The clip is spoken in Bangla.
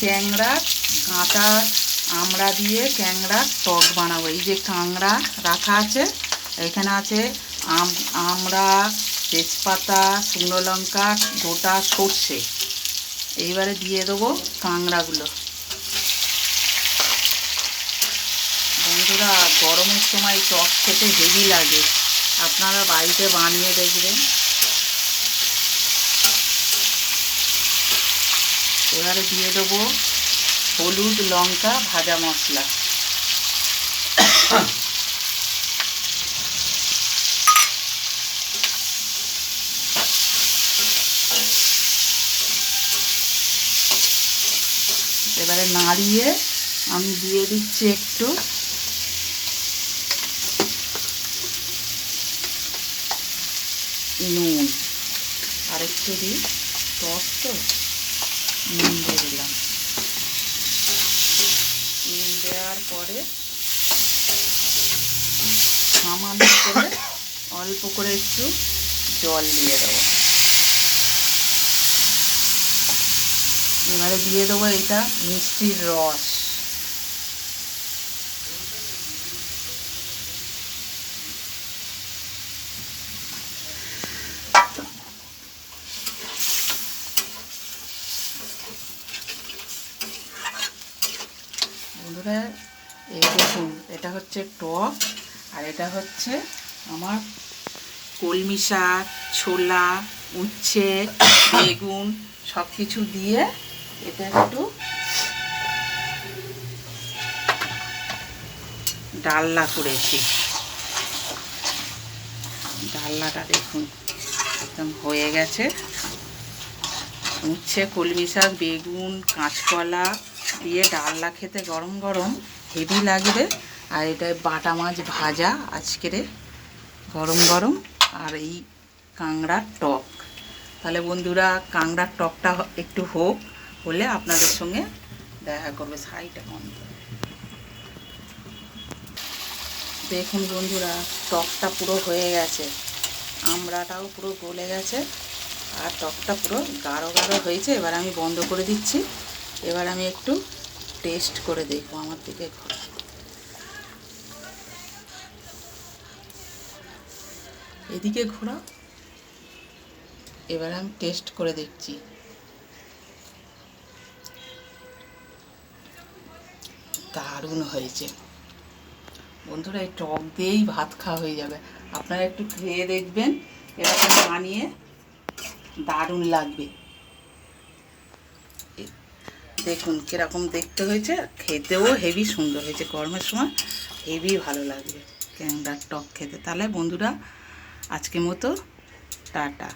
ক্যাংড়া কাঁচা আমড়া দিয়ে ক্যাংড়ার টক বানাবো। এই যে কাঁংড়া রাখা আছে, এখানে আছে আমড়া, তেজপাতা, শুকনো লঙ্কা, গোটা সর্ষে। এইবারে দিয়ে দেবো কাঁংড়াগুলো। বন্ধুরা, গরমের সময় টক খেতে হেভি লাগে, আপনারা বাড়িতে বানিয়ে দেখবেন। এবারে দিয়ে দেবো হলুদ, লঙ্কা, ভাজা মশলা। এবারে নাড়িয়ে আমি দিয়ে দিচ্ছি একটু নুন, আর একটু দিই, টক তো নুন দিয়ে দিলাম। নুন দেওয়ার পরে সামান্য করে অল্প করে একটু জল দিয়ে দেবো। এবারে দিয়ে দেবো এটা মিষ্টির রস। বন্ধুরা, এই দেখুন, এটা হচ্ছে টক, আর এটা হচ্ছে আমার কলমি শাক, ছোলা, উচ্ছে, বেগুন সব কিছু দিয়ে এটা একটু ডালনা করেছি। ডালনাটা দেখুন একদম হয়ে গেছে। উচ্ছে, কলমি শাক, বেগুন, কাঁচকলা দিয়ে ডালনা খেতে গরম গরম হেভি লাগবে। আর এটা বাটা মাছ ভাজা আজকের গরম গরম, আর এই কাঁংড়ার টক। তাহলে বন্ধুরা, কাঁংড়ার টকটা একটু হলে আপনাদের সঙ্গে দেখা করবে। ছাইটা কম। দেখুন বন্ধুরা, টকটা পুরো হয়ে গেছে, আমড়াটাও পুরো গলে গেছে, আর টকটা পুরো গাঢ় গাঢ় হয়েছে। এবার আমি বন্ধ করে দিচ্ছি। এবার আমি একটু টেস্ট করে দেখবো। আমার দিকে ঘোরা, এদিকে ঘোরা। এবার আমি টেস্ট করে দেখছি। দারুণ হয়েছে বন্ধুরা, এই টক দিয়েই ভাত খাওয়া হয়ে যাবে। আপনারা একটু খেয়ে দেখবেন, এরকম বানিয়ে দারুণ লাগবে। দেখুন কীরকম দেখতে হয়েছে, খেতেও হেভি সুন্দর হয়েছে। গরমের সময় হেভি ভালো লাগবে ক্যাংড়ার টক খেতে। তাহলে বন্ধুরা, আজকের মতো টাটা।